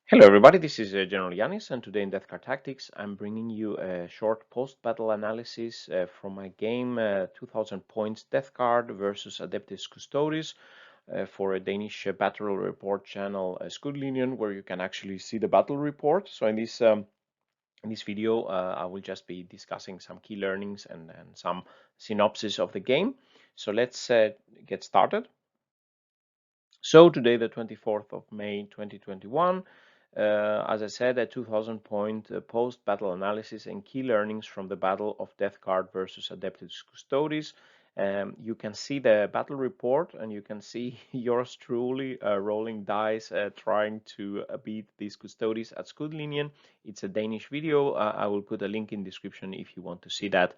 Hello everybody, this is Generaljannis, and today in Death Card Tactics I'm bringing you a short post-battle analysis from my game 2000 points Death Card versus Adeptus Custodes for a Danish battle report channel Skudlinjen, where you can actually see the battle report. So in this video I will just be discussing some key learnings and some synopsis of the game. So let's get started. So today, the 24th of May 2021, as I said, a 2000 point post-battle analysis and key learnings from the Battle of Death Card versus Adeptus Custodes. You can see the battle report, and you can see yours truly rolling dice, trying to beat these Custodes at Skudlinjen. It's a Danish video. I will put a link in description if you want to see that.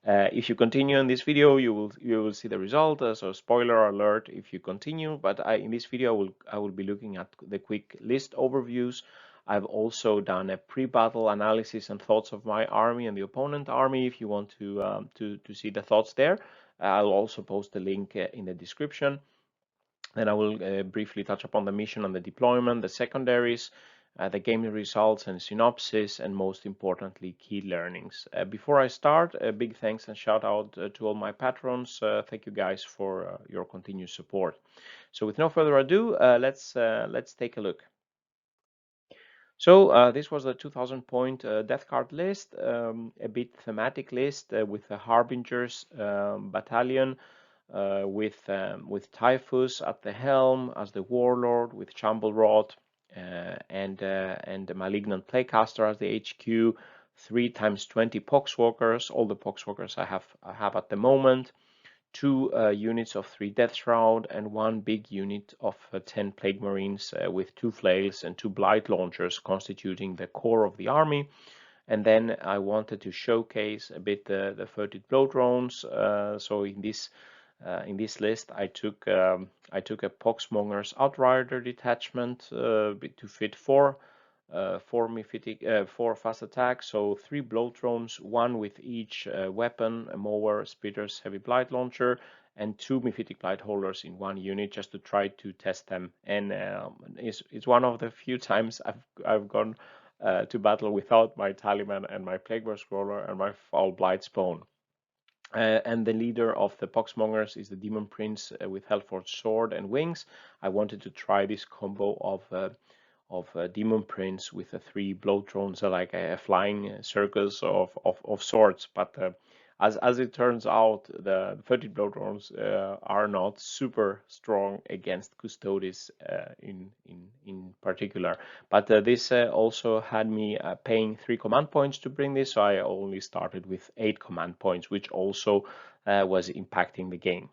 If you continue in this video, you will see the result. So spoiler alert if you continue. But in this video, I will be looking at the quick list overviews. I've also done a pre-battle analysis and thoughts of my army and the opponent army. If you want to see the thoughts there, I'll also post the link in the description. Then I will briefly touch upon the mission and the deployment, the secondaries, the game results and synopsis, and most importantly, key learnings. Before I start, a big thanks and shout out to all my patrons. Thank you guys for your continued support. So with no further ado, let's take a look. So this was the 2000 point death card list, a bit thematic list with the Harbingers battalion, with Typhus at the helm as the warlord, with Chamblerod and the malignant playcaster as the HQ, 3 times 20 poxwalkers, all the poxwalkers I have at the moment, 2 units of 3 Death Shroud, and 1 big unit of 10 Plague Marines with 2 flails and 2 Blight Launchers constituting the core of the army. And then I wanted to showcase a bit the 30 Bloatdrones. So in this list, I took a Poxmonger's Outrider detachment to fit 4 fast attack, so 3 Bloatdrones, 1 with each weapon, a mower, spitters, heavy blight launcher, and 2 Mephitic Blight holders in 1 unit, just to try to test them. And it's one of the few times I've gone to battle without my Talisman and my Plaguebear Scroller and my Foul Blight Spawn. And the leader of the Poxmongers is the Demon Prince with Hellforged Sword and Wings. I wanted to try this combo of Demon Prince with the 3 Bloatdrones, like a flying circus of swords. But as it turns out, the 30 Bloatdrones are not super strong against Custodes in particular. But this also had me paying 3 command points to bring this, so I only started with 8 command points, which also was impacting the game.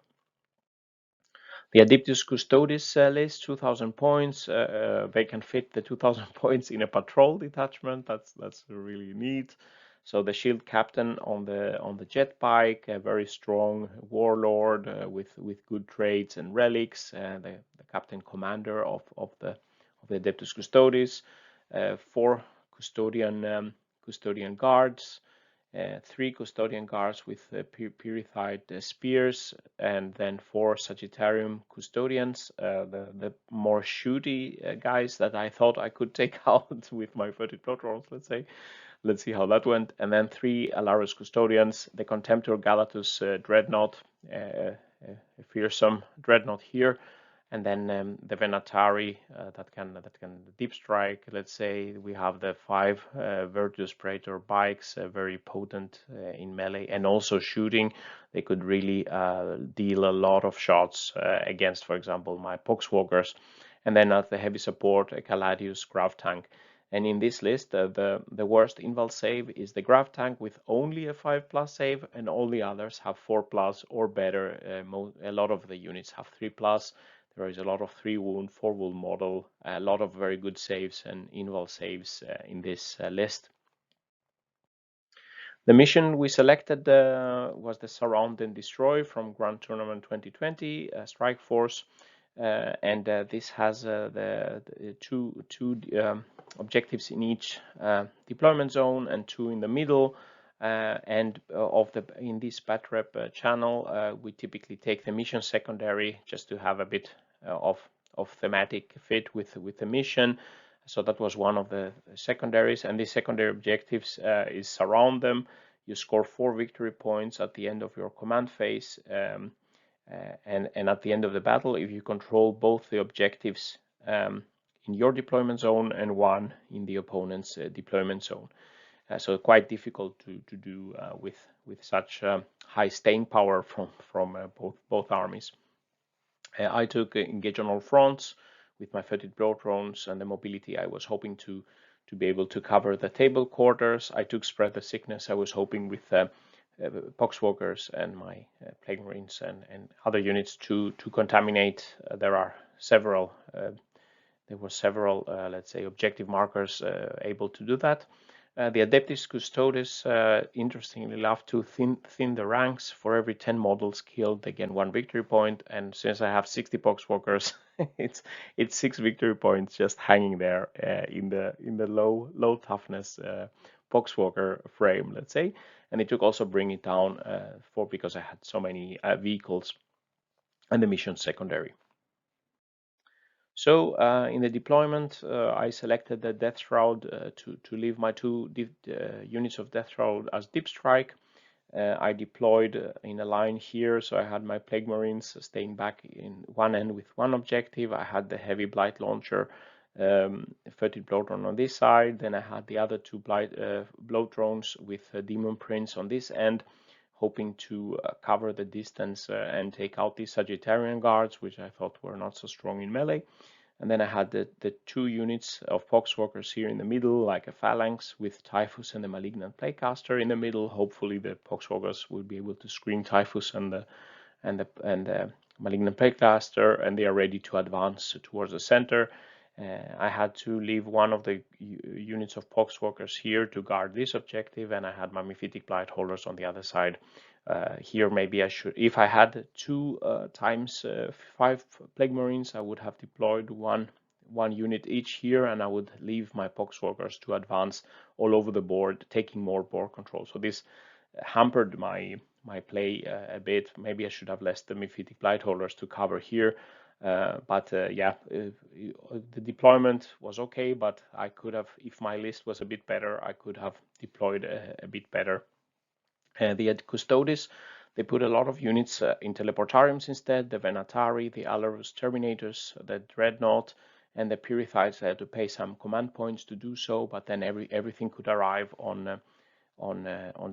The Adeptus Custodes list, 2000 points. They can fit the 2000 points in a patrol detachment. That's really neat. So the shield captain on the jet bike, a very strong warlord with good traits and relics. The captain commander of the Adeptus Custodes. 4 custodian guards. 3 custodian guards with purified spears, and then 4 Sagittarium custodians, the more shooty guys that I thought I could take out with my 30 plot rolls, let's say. Let's see how that went. And then 3 Alarus custodians, the Contemptor Galatus dreadnought, a fearsome dreadnought here. And then the Venatari that can deep strike. Let's say we have the 5 Virtus Praetor bikes, very potent in melee and also shooting. They could really deal a lot of shots against, for example, my Poxwalkers. And then at the heavy support, a Caladius Grav Tank. And in this list, the worst inval save is the Grav Tank with only a 5+ save, and all the others have 4+ or better. A lot of the units have 3+. There is a lot of 3 wound, 4 wound model, a lot of very good saves and inval saves in this list. The mission we selected was the Surround and Destroy from Grand Tournament 2020, Strike Force. And this has the two objectives in each deployment zone and 2 in the middle. And in this battlerep channel, we typically take the mission secondary just to have a bit of thematic fit with the mission. So that was one of the secondaries, and these secondary objectives is surround them. You score 4 victory points at the end of your command phase, and at the end of the battle, if you control both the objectives in your deployment zone and one in the opponent's deployment zone. So quite difficult to do with such high staying power from both armies. I took engage on all fronts with my 30 Bloatdrones and the mobility. I was hoping to be able to cover the table quarters. I took spread the sickness. I was hoping with Poxwalkers and my Plague Marines and other units to contaminate. There were several, let's say, objective markers able to do that. The Adeptus Custodes, interestingly, love to thin the ranks. For every 10 models killed, they gain 1 victory point. And since I have 60 Poxwalkers, it's 6 victory points just hanging there in the low toughness Poxwalker frame, let's say. And it took also bring it down because I had so many vehicles and the mission secondary. So in the deployment, I selected the Death Shroud to leave my 2 units of Death Shroud as deep strike. I deployed in a line here, so I had my Plague Marines staying back in one end with one objective. I had the heavy Blight Launcher, 30 Bloatdrone on this side. Then I had the other 2 Bloatdrones with Demon Prince on this end, hoping to cover the distance and take out these Sagittarian guards, which I thought were not so strong in melee. And then I had the 2 units of Poxwalkers here in the middle, like a phalanx with Typhus and the Malignant Plaguecaster in the middle. Hopefully the Poxwalkers will be able to screen Typhus and the Malignant Plaguecaster, and they are ready to advance towards the center. I had to leave one of the units of Poxwalkers here to guard this objective, and I had my Mephitic Blight Holders on the other side. Here maybe I should, if I had 2 times 5 Plague Marines, I would have deployed one unit each here, and I would leave my Poxwalkers to advance all over the board, taking more board control. So this hampered my play a bit. Maybe I should have left the Mephitic Blight Holders to cover here. The deployment was okay, but I could have, if my list was a bit better, I could have deployed a bit better. The Custodes, they put a lot of units in Teleportariums instead, the Venatari, the Alarus Terminators, the Dreadnought, and the Pyrrhites. I had to pay some command points to do so, but then everything could arrive on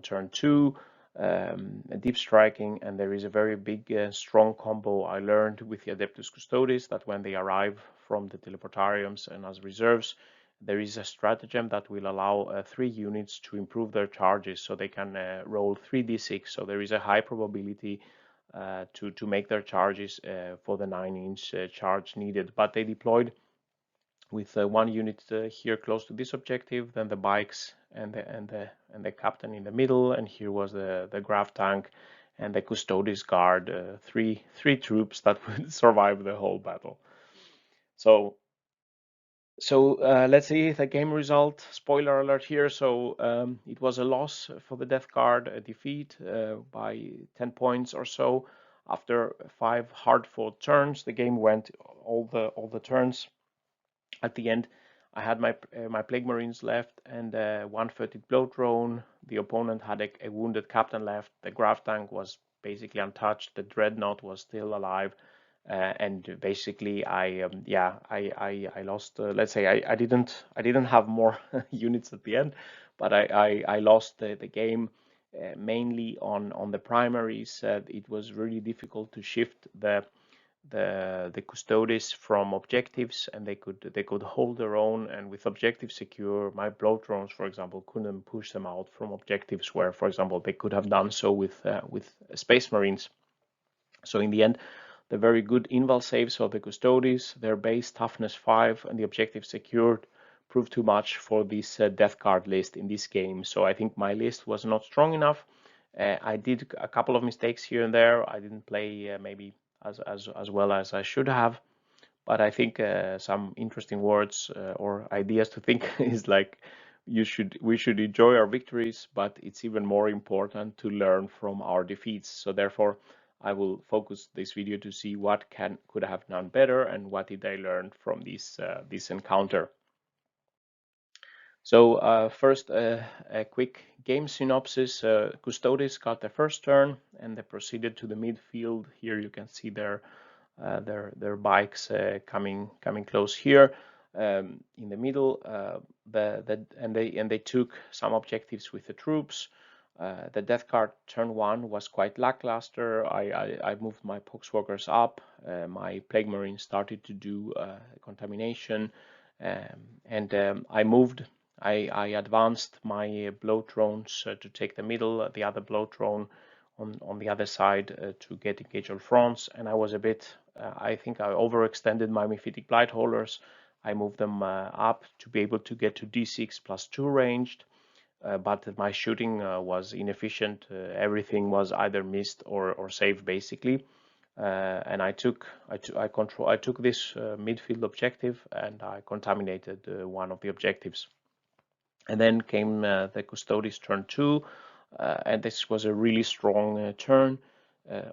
turn 2. Deep striking, and there is a very big strong combo I learned with the Adeptus Custodes, that when they arrive from the Teleportariums and as reserves, there is a stratagem that will allow 3 units to improve their charges, so they can roll 3d6. So there is a high probability to make their charges for the 9-inch charge needed. But they deployed with 1 unit here close to this objective, then the bikes and the captain in the middle, and here was the Graf tank and the Custodes guard, 3 troops that would survive the whole battle. So let's see the game result. Spoiler alert here. So it was a loss for the Death Guard, a defeat by 10 points or so. After 5 hard-fought turns, the game went all the turns. At the end, I had my Plague Marines left and 130 Bloatdrone. The opponent had a wounded captain left. The Graf tank was basically untouched. The Dreadnought was still alive. And basically, I lost. Let's say I didn't have more units at the end, but I lost the game mainly on the primaries. It was really difficult to shift the Custodes from objectives, and they could hold their own. And with objectives secure, my Bloatdrones, for example, couldn't push them out from objectives where, for example, they could have done so with Space Marines. So in the end, the very good inval saves of the Custodes, their base toughness 5, and the objective secured proved too much for this Death Guard list in this game. So I think my list was not strong enough. I did a couple of mistakes here and there. I didn't play maybe as well as I should have, but I think some interesting words or ideas to think is like we should enjoy our victories, but it's even more important to learn from our defeats. So therefore, I will focus this video to see what could have done better and what did I learn from this encounter. So first, a quick game synopsis. Custodes got the first turn, and they proceeded to the midfield. Here you can see their bikes coming close here in the middle. And they took some objectives with the troops. The death card turn 1 was quite lackluster. I moved my poxwalkers up. My plague marines started to do contamination, and I advanced my bloatdrones to take the middle, the other bloatdrone on the other side to get engaged on fronts, and I was a bit, I think I overextended my Mephitic Blight holders. I moved them up to be able to get to D6+2 ranged, but my shooting was inefficient. Everything was either missed or saved basically. And I took this midfield objective, and I contaminated one of the objectives. And then came the Custodes turn 2, and this was a really strong turn.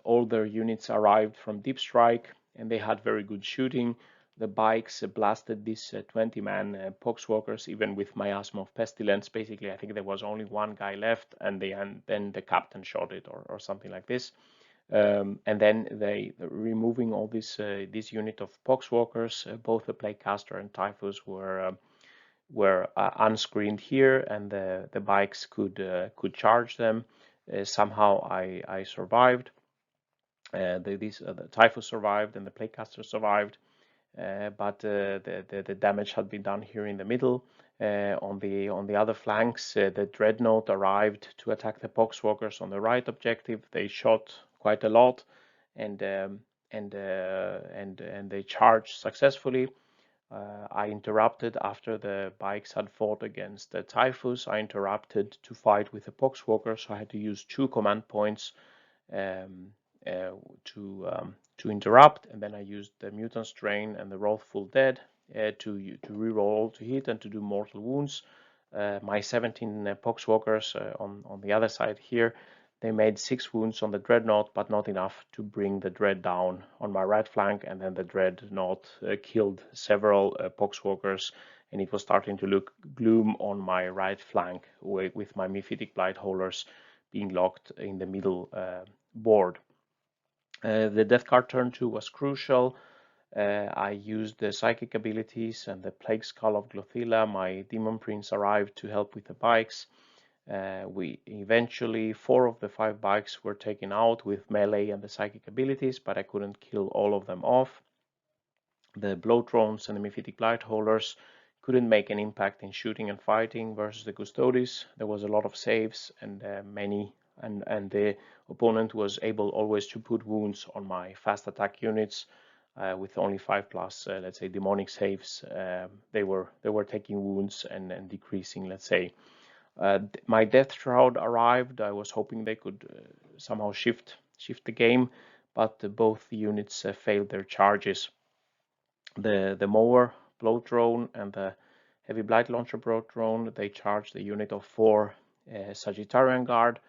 All their units arrived from deep strike, and they had very good shooting. The bikes blasted these 20-man poxwalkers, even with miasma of pestilence. Basically, I think there was only one guy left, and then the captain shot it, or something like this. And then they removing all this unit of poxwalkers. Both the Plaguecaster and Typhus were unscreened here, and the bikes could charge them. Somehow I survived. The Typhus survived, and the Plaguecaster survived. But the damage had been done here in the middle. On the other flanks, the Dreadnought arrived to attack the Poxwalkers on the right objective. They shot quite a lot, and they charged successfully. I interrupted after the bikes had fought against the Typhus. I interrupted to fight with the Poxwalker, so I had to use 2 command points to interrupt, and then I used the Mutant Strain and the Wrathful Dead to reroll to hit and to do mortal wounds. My 17 Poxwalkers on the other side here, they made 6 wounds on the Dreadnought, but not enough to bring the Dread down on my right flank, and then the Dreadnought killed several Poxwalkers, and it was starting to look gloom on my right flank with my Mephitic Blight holders being locked in the middle board. The death card turn 2 was crucial. I used the psychic abilities and the Plague Skull of Glothila. My Demon Prince arrived to help with the bikes. We eventually 4 of the 5 bikes were taken out with melee and the psychic abilities, but I couldn't kill all of them off. The Bloatdrones and the Mephitic Blight holders couldn't make an impact in shooting and fighting versus the Custodes. There was a lot of saves and and the opponent was able always to put wounds on my fast attack units with only 5+, let's say, demonic saves. They were taking wounds and decreasing, let's say. My Death Shroud arrived. I was hoping they could somehow shift the game, but both units failed their charges. The Mower Bloatdrone and the Heavy Blight Launcher Bloatdrone, they charged the unit of 4 Sagittarian Guard,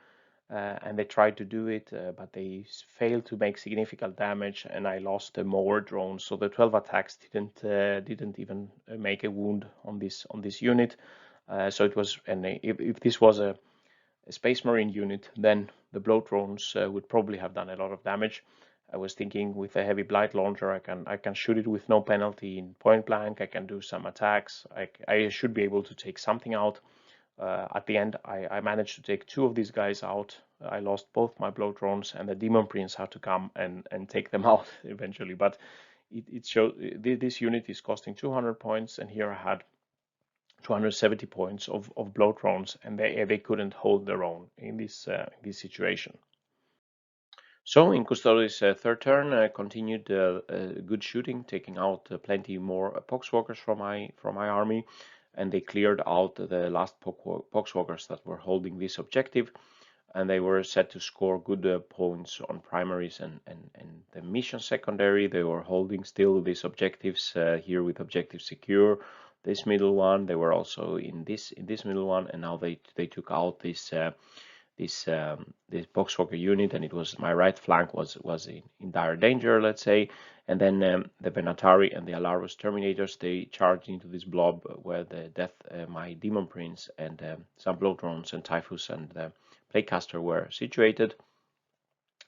and they tried to do it, but they failed to make significant damage, and I lost the Mower drone. So the 12 attacks didn't even make a wound on this unit. So it was, and if this was a Space Marine unit, then the Bloatdrones would probably have done a lot of damage. I was thinking with a Heavy Blight Launcher, I can shoot it with no penalty in point blank. I can do some attacks. I should be able to take something out. At the end, I managed to take 2 of these guys out. I lost both my Bloatdrones, and the Demon Prince had to come and take them out eventually. But it shows this unit is costing 200 points, and here I had 270 points of Bloatdrones, and they couldn't hold their own in this situation. So in Custodes' third turn, continued good shooting, taking out plenty more Poxwalkers from my army, and they cleared out the last Poxwalkers that were holding this objective, and they were set to score good points on primaries and the mission secondary. They were holding still these objectives here with objective secure. This middle one, they were also in this middle one, and now they took out this this Boxwalker unit, and it was my right flank was in dire danger, let's say. And then the Venatari and the Alarus Terminators, they charged into this blob where the my Demon Prince and some Bloatdrones and Typhus and the Plaguecaster were situated.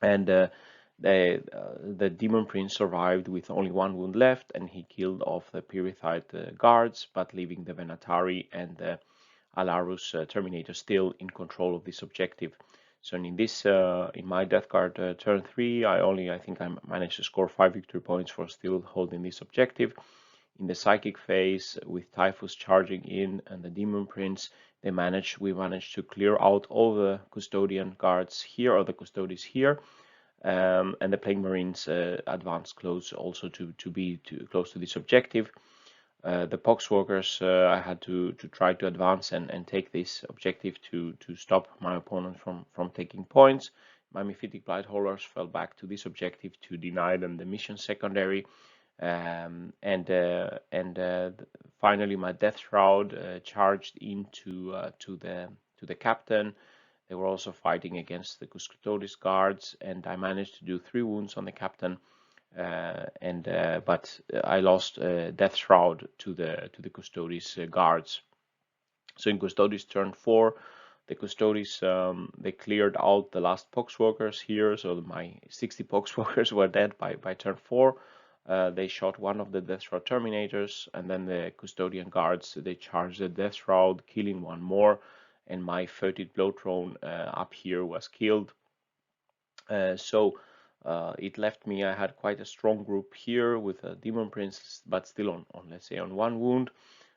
And the Demon Prince survived with only 1 wound left, and he killed off the Pyrithite guards, but leaving the Venatari and the Alarus Terminator still in control of this objective. So in this, in my death card turn 3, I think I managed to score 5 victory points for still holding this objective. In the psychic phase, with Typhus charging in and the Demon Prince, we managed to clear out all the Custodian guards here, or the Custodes here, and the Plague Marines advanced close also to be close to this objective. The Poxwalkers, I had to try to advance and take this objective to stop my opponent from taking points. My Mephitic Blightholders fell back to this objective to deny them the mission secondary. And finally, my Death Shroud charged into to the captain. They were also fighting against the Custodes guards, and I managed to do 3 wounds on the captain. But I lost Death Shroud to the Custodes guards. So in Custodes turn 4, the Custodes they cleared out the last Poxwalkers here. So my 60 Poxwalkers were dead by turn 4. They shot one of the Death Shroud Terminators, and then the Custodian guards, they charged the Death Shroud, killing 1 more, and my 30th Bloatdrone up here was killed. It left me, I had quite a strong group here with a Demon Prince, but still on let's say on 1 wound.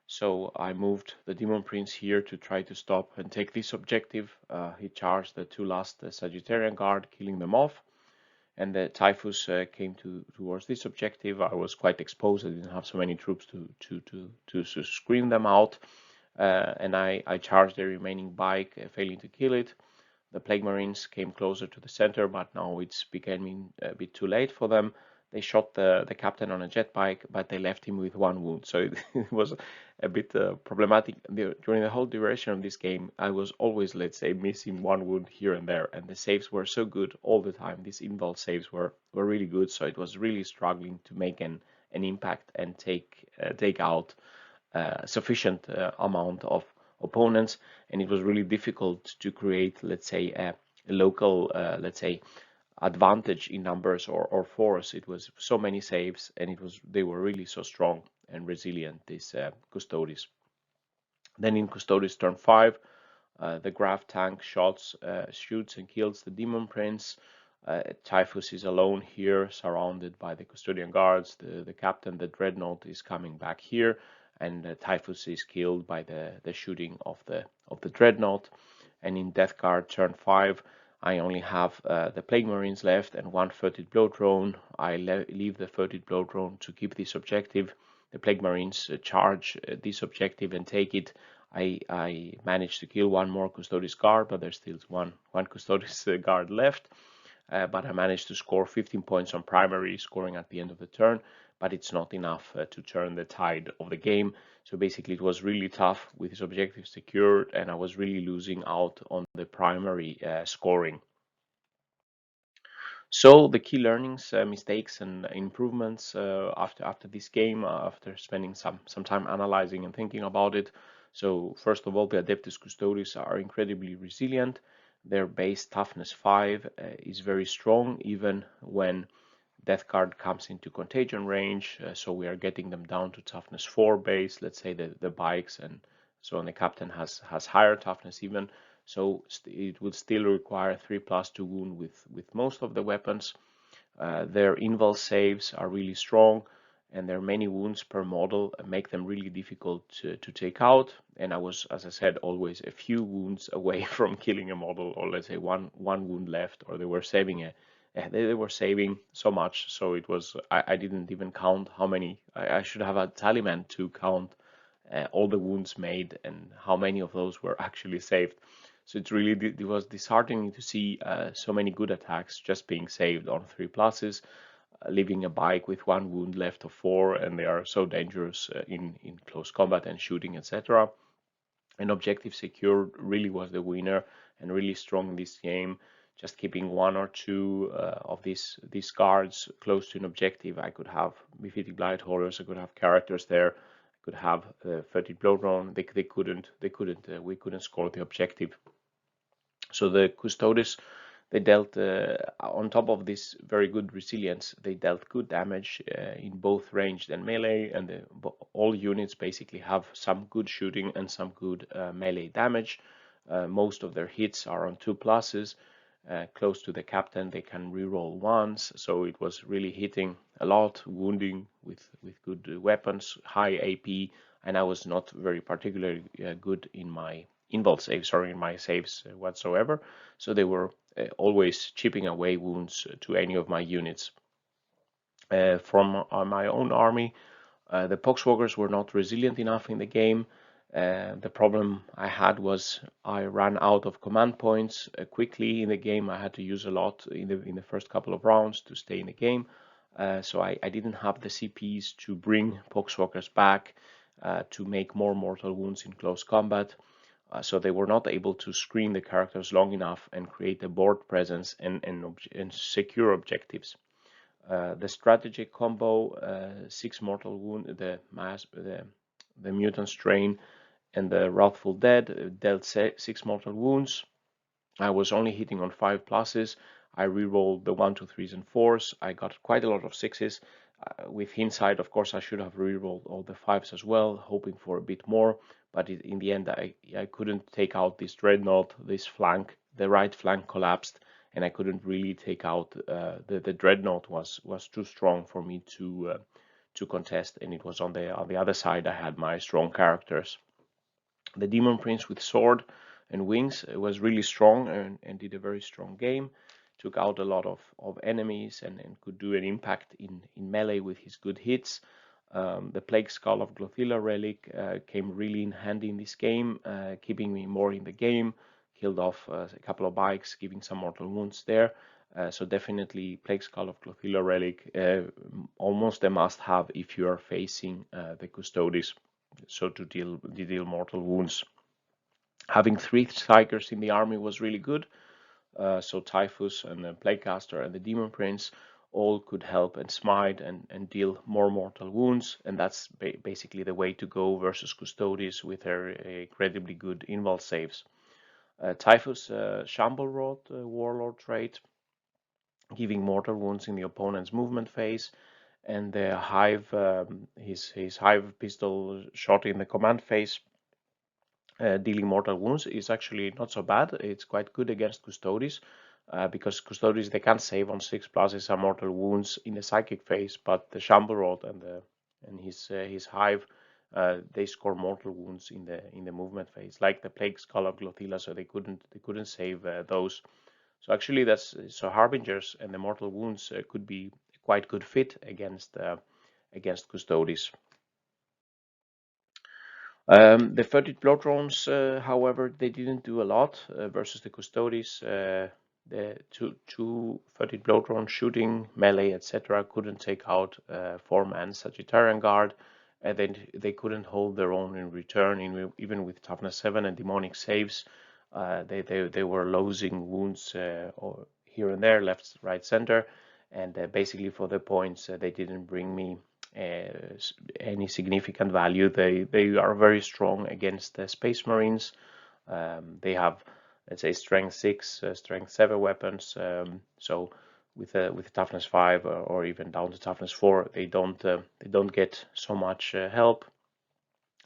So I moved the Demon Prince here to try to stop and take this objective. He charged the 2 last Sagittarian guard, killing them off. And the Typhus came towards this objective. I was quite exposed. I didn't have so many troops to screen them out. And I charged the remaining bike, failing to kill it. The Plague Marines came closer to the center, but now it's becoming a bit too late for them. They shot the captain on a jet bike, but they left him with 1 wound. So it was a bit problematic. During the whole duration of this game, I was always, let's say, missing 1 wound here and there. And the saves were so good all the time. These invul saves were really good. So it was really struggling to make an impact and take out sufficient amount of opponents, and it was really difficult to create, let's say, a local, let's say, advantage in numbers or force. It was so many saves, and they were really so strong and resilient, these Custodes. Then in Custodes turn 5, the Graf tank shoots and kills the Demon Prince. Typhus is alone here, surrounded by the Custodian guards. The captain, the Dreadnought, is coming back here, and Typhus is killed by the shooting of the Dreadnought. And in Death Card turn 5, I only have the Plague Marines left and 1 30th Bloatdrone. I leave the 30th Bloatdrone to keep this objective. The Plague Marines charge this objective and take it. I managed to kill 1 more Custodes guard, but there's still one Custodes guard left. But I managed to score 15 points on primary, scoring at the end of the turn, but it's not enough to turn the tide of the game. So basically it was really tough with this objective secured, and I was really losing out on the primary scoring. So the key learnings, mistakes and improvements after this game, after spending some time analyzing and thinking about it. So first of all, the Adeptus Custodes are incredibly resilient. Their base toughness 5 is very strong, even when Death Card comes into contagion range. So we are getting them down to toughness 4 base. Let's say the bikes and so on. The captain has higher toughness even. So it would still require 3+ to wound with most of the weapons. Their invul saves are really strong, and their many wounds per model make them really difficult to take out. And I was, as I said, always a few wounds away from killing a model, or let's say one wound left, or they were saving they were saving so much. So it was, I didn't even count how many. I should have a tallyman to count all the wounds made and how many of those were actually saved. So it was disheartening to see so many good attacks just being saved on 3+, leaving a bike with 1 wound left of 4, and they are so dangerous in close combat and shooting, etc. And objective secured really was the winner, and really strong in this game. Just keeping one or two of these guards close to an objective, I could have Mephitic Blight Holders, I could have characters there, I could have 30 Bloatdrone. We couldn't score the objective. So the Custodes, they dealt, on top of this very good resilience, they dealt good damage in both ranged and melee, and all units basically have some good shooting and some good melee damage. Most of their hits are on 2+. Close to the captain, they can reroll ones, so it was really hitting a lot, wounding with good weapons, high AP, and I was not very particularly good in my invul saves or in my saves whatsoever, so they were always chipping away wounds to any of my units. From my own army, the Poxwalkers were not resilient enough in the game. The problem I had was I ran out of command points quickly in the game. I had to use a lot in the first couple of rounds to stay in the game. So I didn't have the CPs to bring Poxwalkers back to make more mortal wounds in close combat. So they were not able to screen the characters long enough and create a board presence and secure objectives. The strategic combo, 6 mortal wound, the mutant strain, and the Wrathful Dead dealt 6 mortal wounds. I was only hitting on 5+. I rerolled the 1, 2, 3s, and 4s. I got quite a lot of 6s. With hindsight, of course, I should have rerolled all the 5s as well, hoping for a bit more. But in the end, I couldn't take out this dreadnought, this flank. The right flank collapsed, and I couldn't really take out the dreadnought was too strong for me to contest, and it was on the other side. I had my strong characters. The Demon Prince with sword and wings was really strong and did a very strong game. Took out a lot of enemies and could do an impact in melee with his good hits. The Plague Skull of Glothilla Relic came really in handy in this game, keeping me more in the game. Killed off a couple of bikes, giving some mortal wounds there. So definitely Plague Skull of Glothilla Relic, almost a must-have if you are facing the Custodes, so to deal mortal wounds. Having 3 Strikers in the army was really good. So Typhus and the Plaguecaster and the Demon Prince all could help and smite and deal more mortal wounds, and that's basically the way to go versus Custodes with their incredibly good invul saves. Typhus Shamble Rod Warlord trait, giving mortal wounds in the opponent's movement phase, and the Hive, his Hive pistol shot in the command phase, dealing mortal wounds is actually not so bad. It's quite good against Custodes, because Custodes, they can save on 6+ some mortal wounds in the psychic phase, but the Shamble Rod and his Hive, they score mortal wounds in the movement phase, like the Plague Skull of Glothilla, so they couldn't save those. So actually so Harbingers and the mortal wounds could be a quite good fit against Custodes. The 30 Bloatdrones, however, they didn't do a lot versus the Custodes. The two 30 Bloatdrones shooting, melee, etc. couldn't take out 4-man Sagittarian Guard, and then they couldn't hold their own in return, even with toughness 7 and demonic saves. They were losing wounds here and there, left, right, center, and basically for the points they didn't bring me any significant value. They are very strong against the Space Marines. They have, let's say, strength 6, strength 7 weapons. So with toughness 5 or even down to toughness 4, they don't get so much help,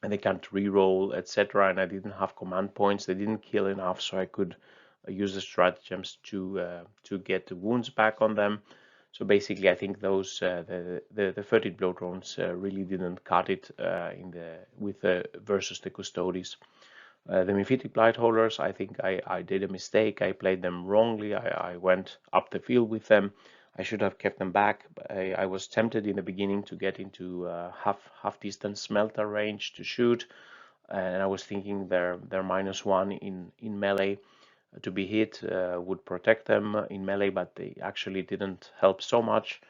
and they can't reroll, etc. And I didn't have command points. They didn't kill enough, so I could use the stratagems to get the wounds back on them. So basically, I think those the 30 Bloatdrones really didn't cut it versus the Custodes. The Mephitic Blight Holders, I think I did a mistake. I played them wrongly. I went up the field with them. I should have kept them back. I was tempted in the beginning to get into half distance smelter range to shoot, and I was thinking their -1 in melee to be hit would protect them in melee, but they actually didn't help so much.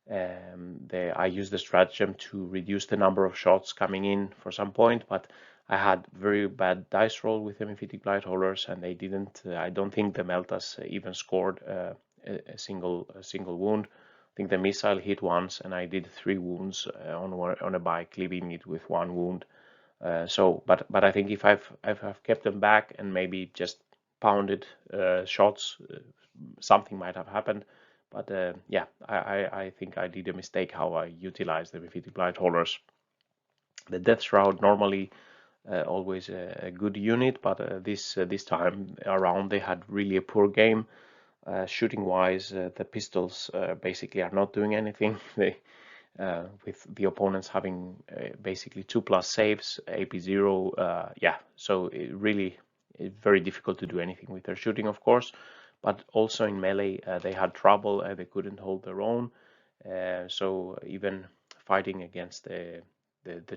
I used the stratagem to reduce the number of shots coming in for some point, but I had very bad dice roll with the Mephitic Blightholders, and they didn't. I don't think the Meltas even scored a single wound. I think the missile hit once, and I did 3 wounds on a bike, leaving it with 1 wound. But I think if I've kept them back and maybe just pounded shots, something might have happened. But yeah, I think I did a mistake how I utilized the Mephitic Blightholders. The Death Shroud normally always a good unit, but this time around they had really a poor game. Shooting wise, the pistols basically are not doing anything. They with the opponents having basically 2+ saves, AP0, yeah, so it really very difficult to do anything with their shooting, of course, but also in melee they had trouble, they couldn't hold their own, so even fighting against the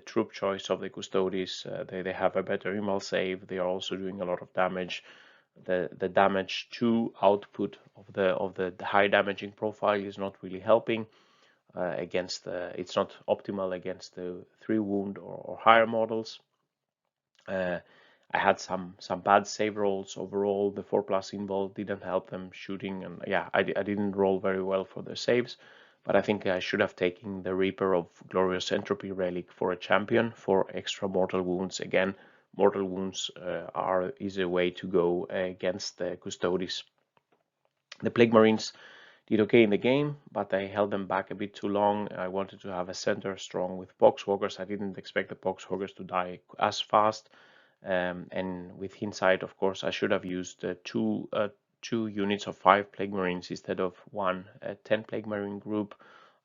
troop choice of the Custodes, they have a better emal save, they are also doing a lot of damage. The damage to output of the high damaging profile is not really helping. It's not optimal against the 3 wound or higher models. I had some bad save rolls overall. The 4+ invul didn't help them shooting, and yeah, I didn't roll very well for the saves. But I think I should have taken the Reaper of Glorious Entropy Relic for a champion for extra mortal wounds. Again, mortal wounds is a way to go against the Custodes. The Plague Marines did okay in the game, but I held them back a bit too long. I wanted to have a center strong with Poxwalkers. I didn't expect the Poxwalkers to die as fast. And with hindsight, of course, I should have used two units of 5 Plague Marines instead of 10 Plague Marine group.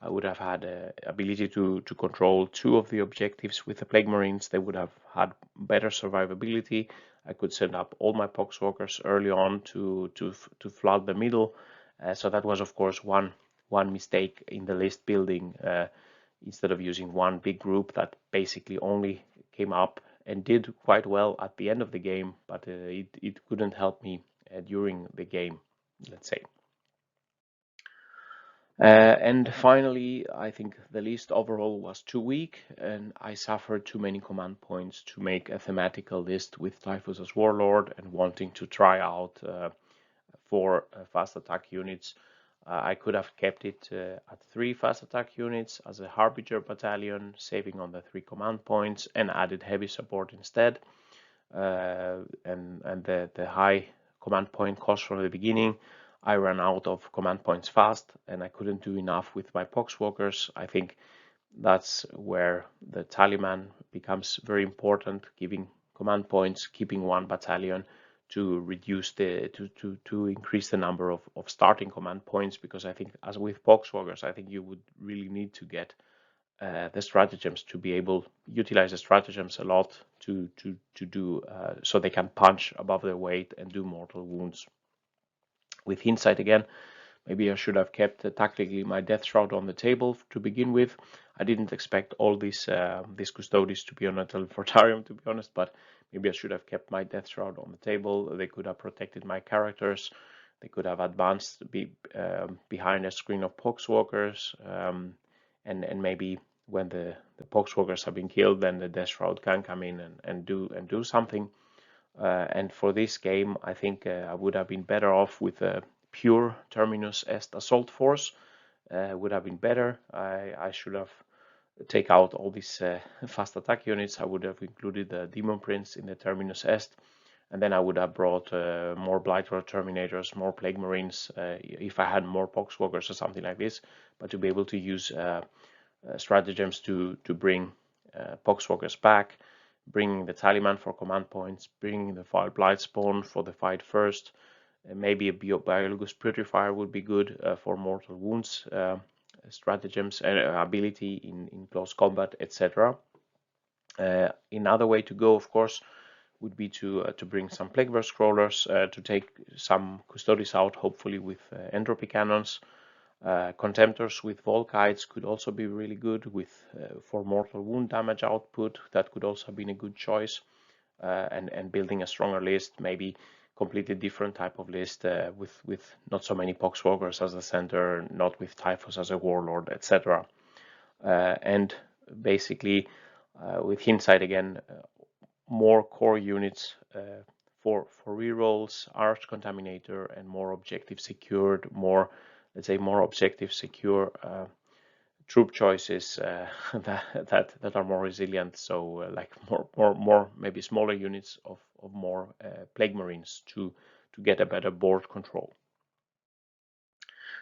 I would have had ability to control 2 of the objectives with the Plague Marines. They would have had better survivability. I could send up all my Poxwalkers early on to flood the middle. So that was, of course, one mistake in the list building. Instead of using one big group that basically only came up and did quite well at the end of the game, but it couldn't help me during the game, let's say. And finally, I think the list overall was too weak, and I suffered too many command points to make a thematical list with Typhus as Warlord and wanting to try out 4 fast attack units. I could have kept it at 3 fast attack units as a Harbinger battalion, saving on the 3 command points, and added heavy support instead. And the high command point cost from the beginning, I ran out of command points fast, and I couldn't do enough with my Poxwalkers. I think that's where the Taliman becomes very important, giving command points, keeping 1 battalion to reduce to increase the number of starting command points, because I think, as with Poxwalkers, I think you would really need to get the stratagems to be able utilize the stratagems a lot to do so they can punch above their weight and do mortal wounds. With hindsight again, maybe I should have kept tactically my Death Shroud on the table to begin with. I didn't expect all these Custodes to be on a Teleportarium, to be honest, but maybe I should have kept my Death Shroud on the table. They could have protected my characters. They could have advanced behind a screen of Poxwalkers, and maybe when the Poxwalkers have been killed, then the Death Shroud can come in and do something. And for this game, I think I would have been better off with a pure Terminus Est assault force. Would have been better. I should have take out all these fast attack units. I would have included the Demon Prince in the Terminus Est, and then I would have brought more Blighter Terminators, more Plague Marines, if I had more Poxwalkers or something like this. But to be able to use stratagems to bring Poxwalkers back, bringing the Taliman for command points, bringing the Vile Blightspawn for the fight first, maybe a Biologus Putrefier would be good for mortal wounds stratagems and ability in close combat, etc. Another way to go, of course, would be to bring some Plagueverse Crawlers to take some Custodes out, hopefully with Entropy Cannons. Contemptors with Volkites could also be really good for mortal wound damage output. That could also have been a good choice. And building a stronger list, maybe completely different type of list with not so many Poxwalkers as a center, not with Typhus as a warlord, etc. And basically, with hindsight again, more core units for rerolls, Arch Contaminator, and more objective secured, more, let's say, more objective secure troop choices that are more resilient. So like more maybe smaller units of more Plague Marines to get a better board control.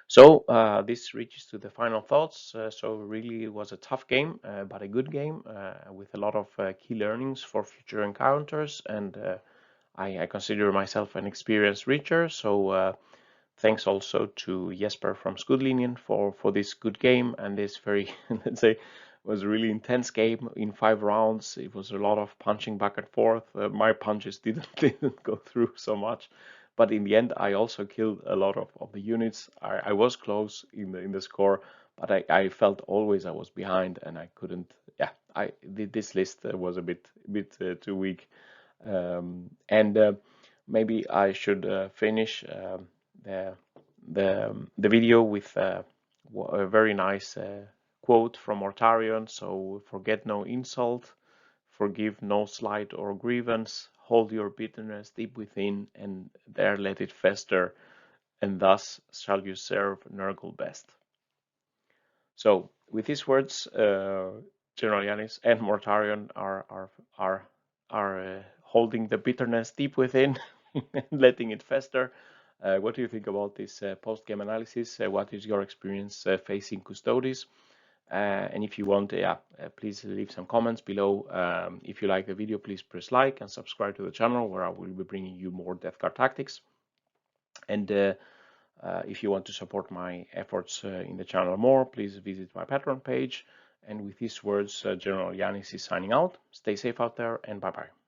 So this reaches to the final thoughts. So really it was a tough game, but a good game with a lot of key learnings for future encounters. And I consider myself an experienced reacher. So thanks also to Jesper from Skudlinjen for this good game and this very, let's say, was a really intense game in 5 rounds. It was a lot of punching back and forth. My punches didn't go through so much. But in the end, I also killed a lot of the units. I was close in the score, but I felt always I was behind and I couldn't. Yeah, this list was a bit too weak, and maybe I should finish the video with a very nice quote from Mortarion. So forget no insult, forgive no slight or grievance, hold your bitterness deep within, and there let it fester, and thus shall you serve Nurgle best. So with these words, Generaljannis and Mortarion are holding the bitterness deep within and letting it fester. What do you think about this post-game analysis? What is your experience facing Custodes? And if you want, please leave some comments below. If you like the video, please press like and subscribe to the channel, where I will be bringing you more Death Guard tactics. And if you want to support my efforts in the channel more, please visit my Patreon page. And with these words, Generaljannis is signing out. Stay safe out there, and bye-bye.